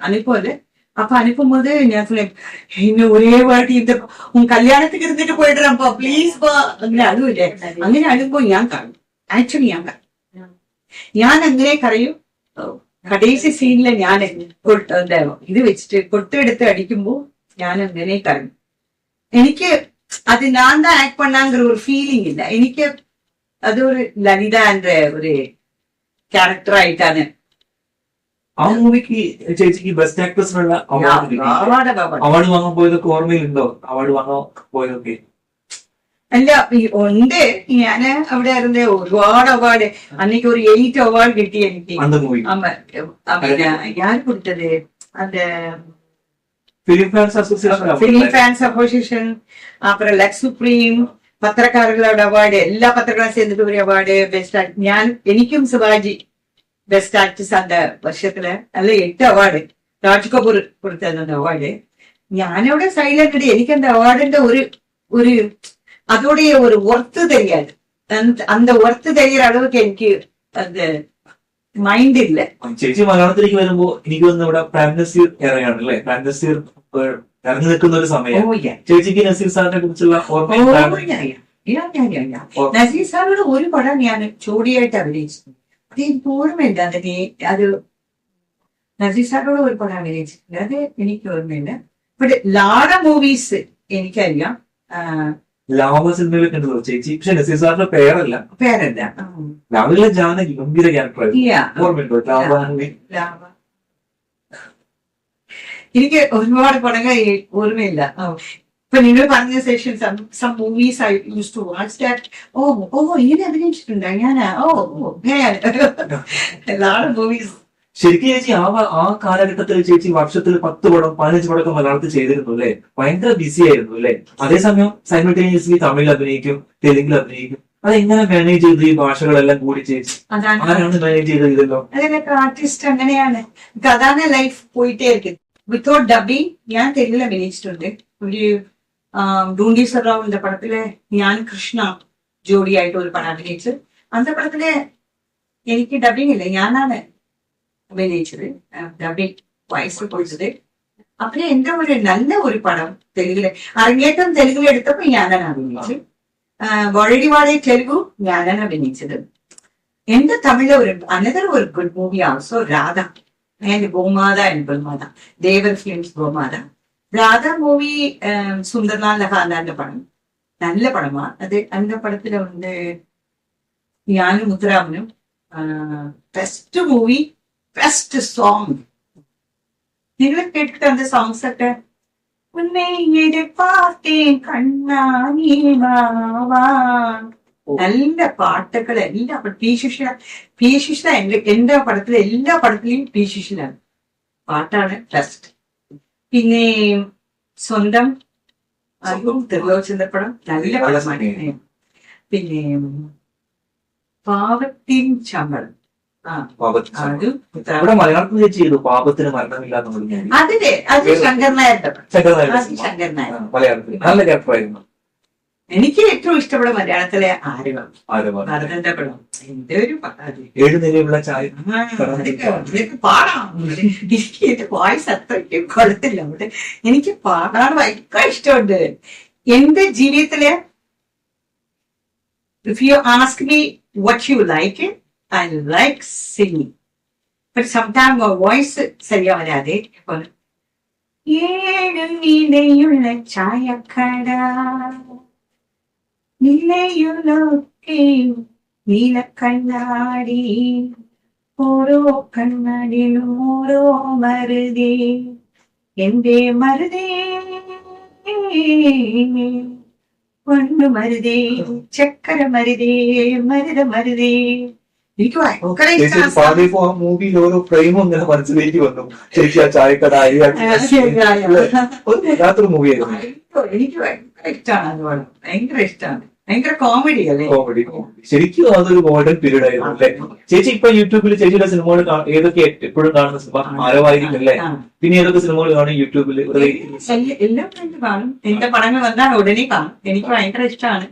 അനുപ്പോലെ. அப்ப அனுப்பும் போது நான் சொன்னேன் இன்னும் ஒரே வாட்டி இந்த உன் கல்யாணத்துக்கு இருந்துட்டு போயிடுறப்பா ப்ளீஸ் பா അങ്ങനെ അഴുവില്ലേ. അങ്ങനെ അഴുമ്പോ ഞാൻ കാണും. ആക്ച്വലി ഞാൻ അങ്ങനെ കരയും. കടേസി സീനില് ഞാൻ എന്താ ഇത് വെച്ചിട്ട് കൊട്ടെടുത്ത് അടിക്കുമ്പോ ഞാൻ അങ്ങനെ കരയും. എനിക്ക് അത് ഞാൻ தான் ആക്ട് பண்ணாங்கிற ഒരു ഫീലിംഗ് ഇല്ല. എനിക്ക് അതൊരു ലളിതാന്റെ ഒരു ക്യാരക്ടർ ആയിട്ടാണ്. ആ മൂവിക്ക് ചേച്ചിക്ക് ബെസ്റ്റ് ആക്ട്രസിനുള്ള അവാർഡ് വാങ്ങാൻ പോയതൊക്കെ ഓർമ്മയിലുണ്ടോ? അവാർഡ് വാങ്ങാൻ പോയതൊക്കെ അല്ല ഉണ്ട്. ഞാന് അവിടെ ആയിരുന്നേ ഒരുപാട് അവാർഡ്. അന്നേക്ക് ഒരു 8 അവാർഡ് കിട്ടി എനിക്ക്. ഞാൻ കൊടുത്തത് அந்த ഫിലിം ഫാൻസ് അസോസിയേഷൻ അപ്പുറം ലക്സ് സുപ്രീം പത്രക്കാരുടെ അവാർഡ്, എല്ലാ പത്രക്കാരും சேர்ந்துட்டு ഒരു അവാർഡ് ബെസ്റ്റ് ആക്ട്. ഞാൻ എനിക്കും ശിവാജി பெஸ்ட் ஆக்ட்ரஸ் அந்த வருஷத்துல அதுல 8 அவார்டு ராஜ் கபூர் கொடுத்தது அந்த அவார்டு. ഞാനവിടെ സൈലന്റ്. എനിക്ക് அந்த அவார்டுன்ற ஒரு அதோடைய ஒரு ஒர்த்து தெரியாது. அந்த ஒர்த்து தெரியற அளவுக்கு എനിക്ക് அந்த മൈൻഡ് ഇല്ല. ചേച്ചി മലയാളത്തിലേക്ക് വരുമ്പോ എനിക്ക് വന്ന് ഇവിടെ പ്രേം നസീർ ഇറങ്ങാണ് അല്ലേ? പ്രേം നസീർ ഇറങ്ങി നിൽക്കുന്ന ഒരു സമയം. ചേച്ചിക്ക് നസീർ സാറിനെ കുറിച്ചുള്ള നസീർ സാറിനോട് ഒരു പടം ഞാൻ ജോഡിയായിട്ട് അഭിനയിച്ചു. അതെനിക്ക് ഓർമ്മയില്ല. അത് നസീർ സാറിനോട് ഒരു പടം അഭിനയിച്ചിട്ടുണ്ട്. അത് എനിക്ക് ഓർമ്മയില്ല. ബട്ട് ലാഡ മൂവീസ് എനിക്കറിയാം. ലാവ സിനിമയിലൊക്കെ ഉണ്ടല്ലോ ചേച്ചി. പക്ഷെ നസീർ സാറിന്റെ പേരല്ല ലാവയിലെ ജാനകി ഗംഭീര ക്യാരക്ടർ ഓർമ്മയുണ്ടോ? ലാവ എനിക്ക് ഒരുപാട് പടങ്ങൾ ഓർമ്മയില്ല. ഇപ്പൊ നിങ്ങൾ പറഞ്ഞ session some movies I use to watch that. ഇങ്ങനെ അഭിനയിച്ചിട്ടുണ്ട് ഞാൻ. മൂവീസ് ശരിക്കും ചേച്ചി ആ കാലഘട്ടത്തിൽ ചേച്ചി വർഷത്തിൽ 10 പടം 15 പടമൊക്കെ മലയാളത്തിൽ ചെയ്തിരുന്നു അല്ലെ? ഭയങ്കര ബിസി ആയിരുന്നു അല്ലെ? അതേസമയം സൈമൾട്ടേനിയസ്ലി തമിഴിൽ അഭിനയിക്കും, തെലുങ്കിൽ അഭിനയിക്കും. അതെങ്ങനെ മാനേജ് ചെയ്ത് ഈ ഭാഷകളെല്ലാം കൂടി ചേച്ചി ആരാണ് മാനേജ് ചെയ്തല്ലോ? അതിനൊക്കെ ആർട്ടിസ്റ്റ് അങ്ങനെയാണ്. അതാണ് ലൈഫ് പോയിട്ടേ ഇരിക്കും. വിത്തൗട്ട് ഡബിങ് ഞാൻ തെലുങ്കിൽ അഭിനയിച്ചിട്ടുണ്ട്. ഒരു ഡൂണ്ടി സറാവിന്റെ പടത്തില് ഞാൻ കൃഷ്ണ ജോഡിയായിട്ട് ഒരു പടം അഭിനയിച്ചു. അന്ത പടത്തില് എനിക്ക് ഡബിങ് ഇല്ല, ഞാനാണ് അഭിനയിച്ചത്. ഡബിങ് വയസ്സ് കൊടുത്തത്. അപ്പൊ എന്റെ ഒരു നല്ല ഒരു പടം തെലുങ്കില് അരങ്ങേറ്റം തെലുങ്കിൽ എടുത്തപ്പോ ഞാനാണ് അഭിനയിച്ചത്. വഴി വാഴി തെലുഗു ഞാനാണ് അഭിനയിച്ചത്. എന്റെ തമിഴിലെ ഒരു അനദർ ഒരു good movie also Radha and Gomatha and ബൽമാത, ദേവർ ഫിലിംസ് ഗോമാത. രാധ മൂവി സുന്ദർലാൽ നഹാന്റെ പടം, നല്ല പടമാണ് അത്. അതിന്റെ പടത്തില് ഉണ്ട് ഞാനും മുത്തുരാമനും. Best movie, best song. നിങ്ങൾ കേട്ടിട്ട് அந்த സോങ്സ് ഒക്കെ നല്ല പാട്ടുകൾ എല്ലാം. പി ശിശില എന്റെ പടത്തിലെ എല്ലാ പടത്തിലെയും പി ശിശിലാണ് പാട്ടാണ് ബെസ്റ്റ്. പിന്നെ സ്വന്തം അതും തിരുലോചന്ദ്രപ്പടം നല്ല പടമാണ്. പിന്നെ പാവത്തിൻ ശമ്പളം മലയാളത്തിൽ ചെയ്തു പാപത്തിന് മരണമില്ല. അതില് അത് ശങ്കർ നായരുടെ മലയാളത്തിൽ നല്ല ക്യാരക്ടറായിരുന്നു. എനിക്ക് ഏറ്റവും ഇഷ്ടപ്പെട്ട മലയാളത്തിലെ ആരവം ആരവാണ് ഭരതന്റെ പടം എന്റെ ഒരു പരാതി 7 നിലയുള്ള ചായ അതൊക്കെ പാടാം എനിക്ക് എന്റെ വോയിസ് അത്രയ്ക്ക് കൊള്ളത്തില്ല അവിടെ എനിക്ക് പാടാൻ ഭയങ്കര ഇഷ്ടമുണ്ട് എന്റെ ജീവിതത്തില് if you ask me what you like it, I like singing. But sometimes my voice சரியா வராது. ഏഴു നിലയുള്ള ചായക്കട നിലയുലൊക്കെ നീലക്കണ്ണാടി ഓരോ കണ്ണാടിലും ഓരോ മരുതേ എന്റെ മരുതേ പൊണ്ണു മരുതേ ചക്കര മരുതേ മരുത മരുതേ എനിക്ക് ഭയങ്കര ഇഷ്ടമാണ് മൂവിയിൽ ഓരോ ഫ്രെയിമും ഇങ്ങനെ മനസ്സിലേക്ക് വന്നു ചേച്ചി ആ ചായക്കട ഒരു വല്ലാത്തൊരു മൂവിയായിരുന്നു എനിക്ക് ഭയങ്കര ഇഷ്ടമാണ് അത് പടം ഭയങ്കര ഇഷ്ടമാണ് ഭയങ്കര കോമഡി അല്ലേ കോമഡി ശരിക്കും അതൊരു ഗോൾഡൻ പീരീഡ് ആയിരുന്നു അല്ലെ ചേച്ചി ഇപ്പൊ യൂട്യൂബിൽ ചേച്ചിയുടെ സിനിമകൾ ഏതൊക്കെ എപ്പോഴും കാണുന്ന സിനിമ ആരവായിരിക്കും അല്ലേ പിന്നെ ഏതൊക്കെ സിനിമകൾ കാണും യൂട്യൂബിൽ എല്ലാം ഫ്രണ്ട് കാണും എന്റെ പടങ്ങൾ വന്നാൽ ഉടനെ കാണും എനിക്ക് ഭയങ്കര ഇഷ്ടമാണ്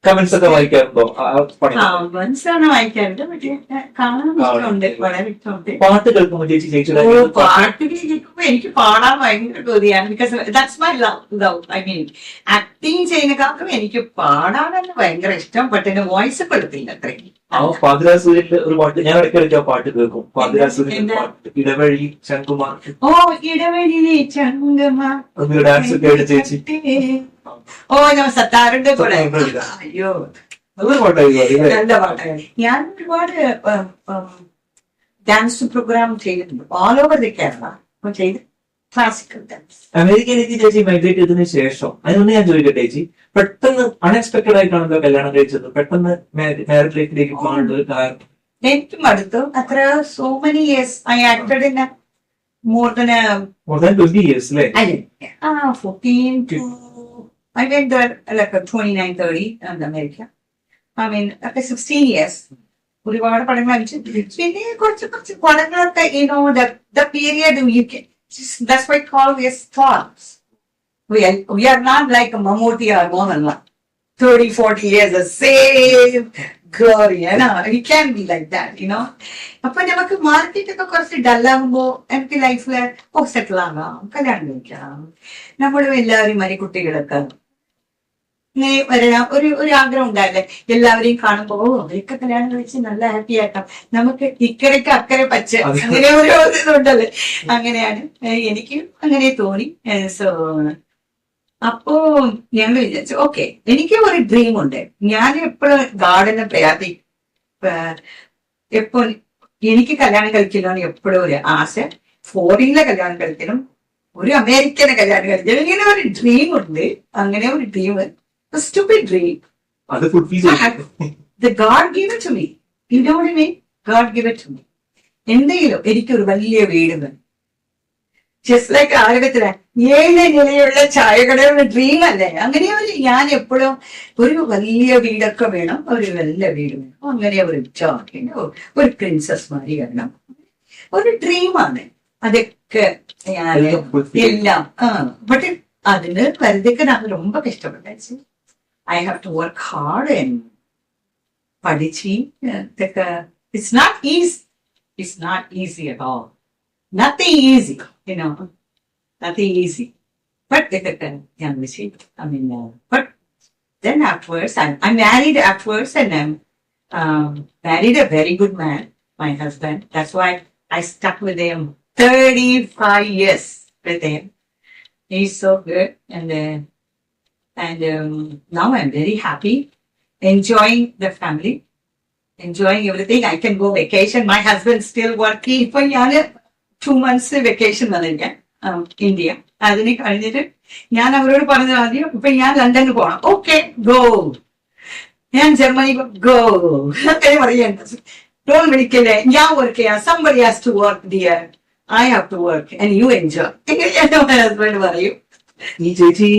കമന്റ്സ് ഒക്കെ വായിക്കാറുണ്ടോ മനസ്സാണ് വായിക്കാറുണ്ട് പക്ഷേ കാണാൻ ഇഷ്ടമുണ്ട് വളരെ ഇഷ്ടമുണ്ട് പാട്ട് കേൾക്കുമ്പോൾ ചേച്ചി ചേച്ചിയുടെ പാട്ട് കേൾക്കുമ്പോ എനിക്ക് പാടാൻ ഭയങ്കര കൊതിയാണ് because that's my love I mean acting ചെയ്യുന്നതിനെക്കാളും എനിക്ക് പാടാനാണ് ഭയങ്കര ഇഷ്ടം പക്ഷെ എന്റെ വോയിസ് പെടുത്തില്ല അത്രയും പാതിരാസൂര്യന്റെ ഒരു പാട്ട് ഞാൻ ഇടയ്ക്കിടയ്ക്ക് ആ പാട്ട് കേൾക്കും പാതിരാസൂര്യന്റെ പാട്ട് ഇടവഴി ശങ്കുമാർ ഓ ഇടവഴി ചങ്കുമാർ ഡാൻസ് ഒക്കെ ആയിട്ട് ചേച്ചി ഓ ഞാൻ സത്താറിന്റെ കൂടെ അയ്യോ നല്ല പാട്ടാണ് ഞാൻ ഒരുപാട് ഡാൻസ് പ്രോഗ്രാം ചെയ്തിട്ടുണ്ട് ഓൾ ഓവർ ദി കേരള ചെയ്ത് ക്ലാസിക്കൽ ഡാൻസ് അമേരിക്കയിലേക്ക് ചേച്ചി മൈഗ്രേറ്റ് ചെയ്തതിനു ശേഷം അതിനൊന്ന് ഞാൻ ചോദിക്കട്ടെ ചേച്ചി പെട്ടെന്ന് അൺഎക്സ്പെക്ടഡ് ആയിട്ടാണല്ലോ കല്യാണം കഴിച്ചത് പെട്ടെന്ന് മാരേജ് ലൈഫിലേക്ക് പോകാനുള്ള ഒരു കാരണം എനിക്കും അടുത്തു അത്ര so many years I acted in more than 20 years അല്ലേ 14 to I went there like 29, 30 in America. I mean, like 16 years. ഒരുപാട് പടങ്ങൾ അടിച്ചു പിന്നെ കുറച്ച് പടങ്ങളൊക്കെ the period you can that's why call we stars. We are not like a Mammootty or Mohanlal. 30, 40 years the same glory, you know. We can't be like that, you know. അപ്പൊ നമുക്ക് മാർക്കറ്റ് ഒക്കെ കുറച്ച് ഡല്ലാകുമ്പോ എനിക്ക് ലൈഫില് സെറ്റിൽ ആകാം കല്യാണം കഴിക്കാം നമ്മളും എല്ലാവരും മരി കുട്ടികളൊക്കെ ഇങ്ങനെ വരണം ഒരു ആഗ്രഹം ഉണ്ടായില്ലേ എല്ലാവരെയും കാണുമ്പോ അവരൊക്കെ കല്യാണം കഴിച്ച് നല്ല ഹാപ്പി ആക്കാം നമുക്ക് ഇക്കരയ്ക്ക് അക്കരെ പച്ച അങ്ങനെ ഒരു ഇതുണ്ടല്ലേ അങ്ങനെയാണ് എനിക്കും അങ്ങനെ തോന്നി സോ അപ്പോ ഞങ്ങൾ വിചാരിച്ചു ഓക്കെ എനിക്ക് ഒരു ഡ്രീം ഉണ്ട് ഞാൻ എപ്പോഴും ഗാർഡനെ പ്രയാതി എപ്പോ എനിക്ക് കല്യാണം കഴിക്കണമെന്ന് എപ്പോഴും ഒരു ആശ ഫോറിനിലെ കല്യാണം കഴിക്കണം ഒരു അമേരിക്കനെ കല്യാണം കഴിക്കണം ഇങ്ങനെ ഒരു ഡ്രീം ഉണ്ട് അങ്ങനെ ഒരു dream a stupid dream. The God gave it to me. You know what I mean? God gave it to me. എന്തെങ്കിലും എനിക്കൊരു വലിയ വീട് ജസ്റ്റ് ലൈക്ക് ആരോഗ്യത്തിന് 7 നിലയുള്ള ചായകടയുടെ ഡ്രീം അല്ലേ അങ്ങനെ ഒരു ഞാൻ എപ്പോഴും ഒരു വലിയ വീടൊക്കെ വേണം ഒരു വലിയ വീട് വേണം അങ്ങനെ ഒരു ഒരു പ്രിൻസസ് മാരി വേണം ഒരു ഡ്രീമാണ് അതൊക്കെ ഞാൻ എല്ലാം ബട്ട് അതിന് വരുതൊക്കെ ഞാൻ ரொம்ப കഷ്ടപ്പെട്ടു I have to work hard and padichi. It's not easy. It's not easy at all. Nothing easy, you know. Nothing easy. But I mean, but then afterwards, I'm married afterwards, and I'm married a very good man, my husband. That's why I stuck with him 35 years with him. He's so good, and now I'm very happy, enjoying the family, enjoying everything. I can go vacation. My husband still working. ഇപ്പൊ ഞാൻ 2 months vacation വന്നിരിക്കാൻ ഇന്ത്യ അതിന് കഴിഞ്ഞിട്ട് ഞാൻ അവരോട് പറഞ്ഞു ആദ്യം ഇപ്പൊ ഞാൻ ലണ്ടനിൽ പോകണം ഓക്കെ ഗോ ഞാൻ ജർമ്മനി ഗോ അങ്ങനെ പറയണ്ട ഡോൺ വിളിക്കല്ലേ ഞാൻ വർക്ക് ചെയ്യാം somebody has to work dear I have to work and you enjoy my husband പറയും ഈ ചേച്ചി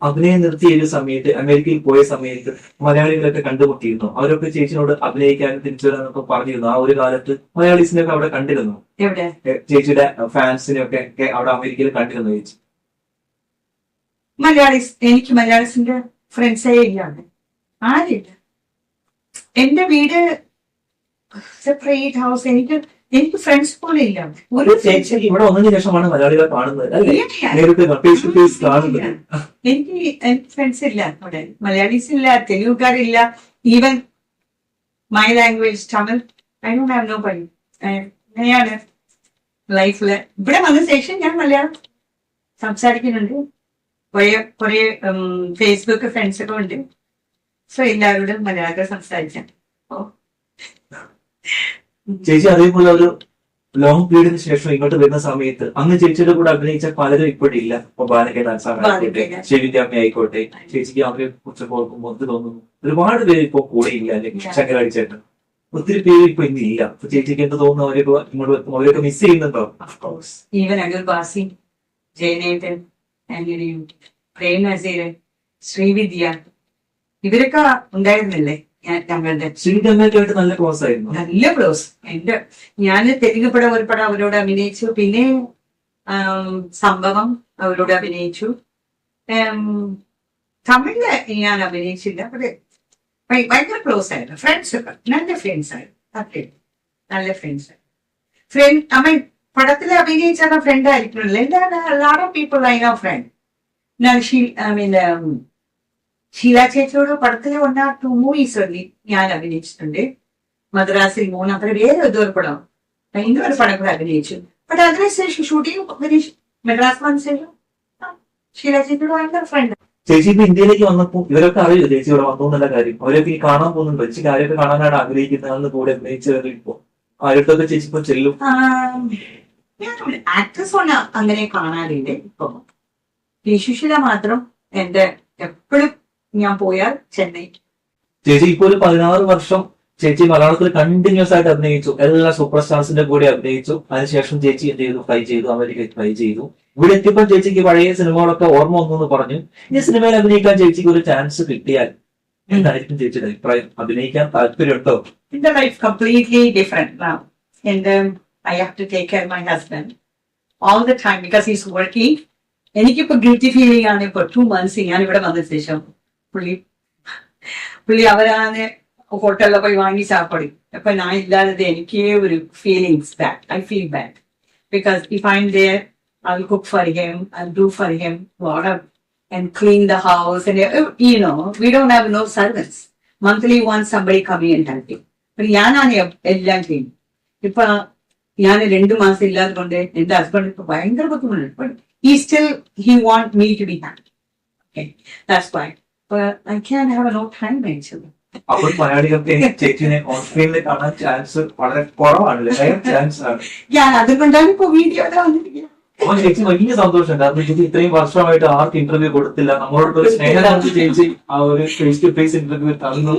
അഭിനയം നിർത്തിയ ഒരു സമയത്ത് അമേരിക്കയിൽ പോയ സമയത്ത് മലയാളികളൊക്കെ കണ്ടുമുട്ടിയിരുന്നു അവരൊക്കെ ചേച്ചിനോട് അഭിനയിക്കാനും തിരിച്ചു വരാനൊക്കെ പറഞ്ഞിരുന്നു ആ ഒരു കാലത്ത് മലയാളീസിനൊക്കെ അവിടെ കണ്ടിരുന്നു ചേച്ചിയുടെ ഫാൻസിനെയൊക്കെ അവിടെ അമേരിക്കയിൽ കണ്ടിരുന്നു ചേച്ചി എനിക്ക് മലയാളീസിന്റെ ഫ്രണ്ട്സേ ഇല്ലാതെ ആരില്ല. എന്റെ വീട് സെപ്പറേറ്റ് ഹൗസ്. എനിക്ക് ഫ്രണ്ട്സ് പോലും ഇല്ല. ഒരു ചേച്ചി ഇവിടെ വന്നതിന് ശേഷമാണ് മലയാളികളെ കാണുന്നത് അല്ലേ? നേരിട്ട് ഫേസ് ടു ഫേസ് കാണുന്നത്. എനിക്ക് ഫ്രണ്ട്സ് ഇല്ല അവിടെ. മലയാളീസ് ഇല്ല, തെലുങ്കാരില്ല. Even my language Tamil, I don't have no buddy. അങ്ങനെയാണ് ലൈഫില്. ഇവിടെ വന്ന ശേഷം ഞാൻ മലയാളം സംസാരിക്കുന്നുണ്ട്. കുറെ ഫേസ്ബുക്ക് ഫ്രണ്ട്സ് ഒക്കെ ഉണ്ട്. സോ എല്ലാവരോടും മലയാളത്തിൽ സംസാരിക്കാം. ചേച്ചി അതേപോലെ ഒരു ലോങ് പീരീഡിന് ശേഷം ഇങ്ങോട്ട് വരുന്ന സമയത്ത് അന്ന് ചേച്ചിയുടെ കൂടെ അഭിനയിച്ച പലരും ഇപ്പോഴില്ല. ഇപ്പൊ ബാലകേ ആയിക്കോട്ടെ, ശിവിന്റെ അമ്മ ആയിക്കോട്ടെ, ചേച്ചിക്ക് അവരെ കുറിച്ച് ഓർക്കുമ്പോൾ എന്ത് തോന്നുന്നു? ഒരുപാട് പേര് ഇപ്പൊ കൂടെ ഇല്ല, അല്ലെങ്കിൽ ശങ്കരാടിച്ചേട്ടൻ ഒത്തിരി പേര് ഇപ്പൊ ഇന്നില്ല. അപ്പൊ ചേച്ചിക്ക് എന്ത് തോന്നുന്നു? അവരൊക്കെ ഇങ്ങോട്ട് അവരൊക്കെ മിസ് ചെയ്യുന്നുണ്ടോ? ഈവൻ അടൂർ ബാസി, ജയനേട്ടൻ, അങ്ങനെയും പ്രേം നസീർ, ശ്രീവിദ്യ, ഇവരൊക്കെ ഉണ്ടായിരുന്നില്ലേ ഞങ്ങളുടെ? ശിവിന്റെ അമ്മയൊക്കെ നല്ല ക്ലോസ് ആയിരുന്നു. നല്ല ക്ലോസ്. ഞാൻ തെലുങ്ക് പടം ഒരു പടം അവരോട് അഭിനയിച്ചു. പിന്നെ സംഭവം അവരോട് അഭിനയിച്ചു. തമിഴില് ഞാൻ അഭിനയിച്ചില്ല. പക്ഷെ ഭയങ്കര ക്ലോസ് ആയിരുന്നു. ഫ്രണ്ട്സ് ഒക്കെ നല്ല ഫ്രണ്ട്സ് ആയിരുന്നു. അതെ, നല്ല ഫ്രണ്ട്സ് ആയിരുന്നു. ഐ മീൻ പടത്തിൽ അഭിനയിച്ച ഫ്രണ്ട് ആയിരിക്കണല്ലോ. എല്ലാ people I know friend. Sheela ചേച്ചിയോട് പടത്തിൽ 1 or 2 മൂവീസ് ഞാൻ അഭിനയിച്ചിട്ടുണ്ട്. മദ്രാസിൽ 3 അത്ര വേറെ ഏതൊരു പടം ഒരു പടം കൂടെ അഭിനയിച്ചു. ബട്ട് അതിനുശേഷം ഷൂട്ടിംഗ് മദ്രാസ് വന്നശേഷം ഷീല ചേച്ചിയോട് ഭയങ്കര ഫ്രണ്ട്. ചേച്ചി ഇപ്പൊ ഇന്ത്യയിലേക്ക് വന്നപ്പോ ഇവരൊക്കെ അറിയോ ചേച്ചി ഇവിടെ വന്നു എന്നുള്ള കാര്യം? അവരൊക്കെ ഈ കാണാൻ പോകുന്നുണ്ടോ? ചേച്ചി കാര്യമൊക്കെ കാണാനാണ് ആഗ്രഹിക്കുന്നതെന്ന് കൂടെ അഭിനയിച്ചത്. ഇപ്പൊ ആരുടെ ചേച്ചി ഇപ്പൊ ചെല്ലും? ഞാൻ ആക്ട്രസ് കൊണ്ട് അങ്ങനെ കാണാറില്ല. ഇപ്പൊ യേശുശീല മാത്രം എന്റെ എപ്പോഴും ഞാൻ പോയാൽ ചെന്നൈ. ചേച്ചി ഇപ്പൊ ഒരു 16 വർഷം ചേച്ചി മലയാളത്തിൽ കണ്ടിന്യൂസ് ആയിട്ട് അഭിനയിച്ചു. എല്ലാ സൂപ്പർ സ്റ്റാർസിന്റെ കൂടെ അഭിനയിച്ചു. അതിനുശേഷം ചേച്ചി എന്ത് ചെയ്തു? ട്രൈ ചെയ്തു, അമേരിക്കയിൽ ട്രൈ ചെയ്തു. ഇവിടെ എത്തിയപ്പോൾ ചേച്ചിക്ക് പഴയ സിനിമകളൊക്കെ ഓർമ്മ വന്നു എന്ന് പറഞ്ഞു. ഈ സിനിമയിൽ അഭിനയിക്കാൻ ചേച്ചിക്ക് ഒരു ചാൻസ് കിട്ടിയാൽ എന്തായിരിക്കും ചേച്ചിയുടെ അഭിപ്രായം? അഭിനയിക്കാൻ താല്പര്യമുണ്ടോ? എന്റെ life completely different now. And I have to take care of my husband all the time because he's working. എനിക്കിപ്പോ ഗിൽറ്റി ഫീലിംഗ് ആണ്. ഇപ്പൊ 2 months ഞാൻ ഇവിടെ വന്ന ശേഷം പുള്ളി അവരാണ് ഹോട്ടലിൽ പോയി വാങ്ങി സാപ്പിടും. അപ്പൊ ഞാൻ ഇല്ലാതെ എനിക്ക് ഒരു feelings bad. I feel bad because if I'm there, I'll cook for him, I'll do for him, water and clean the house, and we don't have no servants. Monthly once somebody come in and help me. But ഞാനാണ് എല്ലാം ചെയ്യും. ഇപ്പൊ ഞാൻ 2 മാസം ഇല്ലാതെ കൊണ്ട് എന്റെ ഹസ്ബൻഡ് ഇപ്പൊ ഭയങ്കര ബുദ്ധിമുട്ടുണ്ട്. But he want me to be happy. Okay, that's why. But I can't have no time actually. അപ്പോൾ മലയാളികൾക്ക് ചേച്ചിനെ ഓൺ സ്ക്രീനിൽ കാണാൻ ചാൻസ് വളരെ കുറവാണല്ലേ? ചാൻസ് ആണ്. ഞാൻ അതുകൊണ്ടാണ് ഇപ്പൊ വീഡിയോ വന്നിരിക്കുന്നത്. അപ്പൊ ചേച്ചി വലിയ സന്തോഷം. കാരണം ചേച്ചി ഇത്രയും വർഷമായിട്ട് ആർക്ക് ഇന്റർവ്യൂ കൊടുത്തില്ല. നമ്മളോട് ഒരു സ്നേഹം കൊണ്ട് ചേച്ചി ആ ഒരു ഫേസ് ടു ഫേസ് ഇന്റർവ്യൂ തന്നു.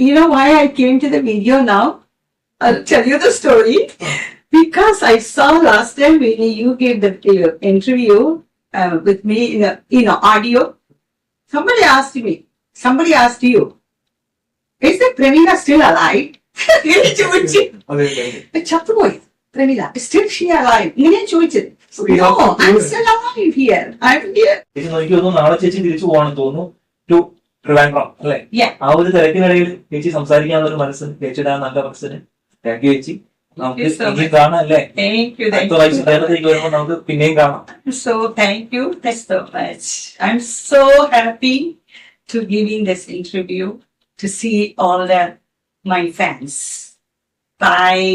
You know why I came to the video now? I'll tell you the story. Because I saw last time when you gave the interview with me in audio, somebody asked you, is the Premila still alive? Chattupoyi, Premila, still she alive? No, I'm still alive here. I'm here. ചേച്ചി നോക്കിയൊന്നു നാളെ ചേച്ചി തിരിച്ചു പോവാണെന്ന് തോന്നുന്നു ടു ട്രിവാൻഡ്രം അല്ലേ? ആ ഒരു തിരക്കിനിടയിൽ ചേച്ചി സംസാരിക്കാനുള്ള ഒരു മനസ്സ്, ചേച്ചിയുടെ ആ നല്ല മനസ്സിന് താങ്ക് യു ചേച്ചി. നമുക്ക് കാണാം അല്ലേ? കേരളത്തിലേക്ക് വരുമ്പോൾ നമുക്ക് പിന്നെയും കാണാം. So thank you so much. I'm so happy to giving this interview to see all my fans. Bye.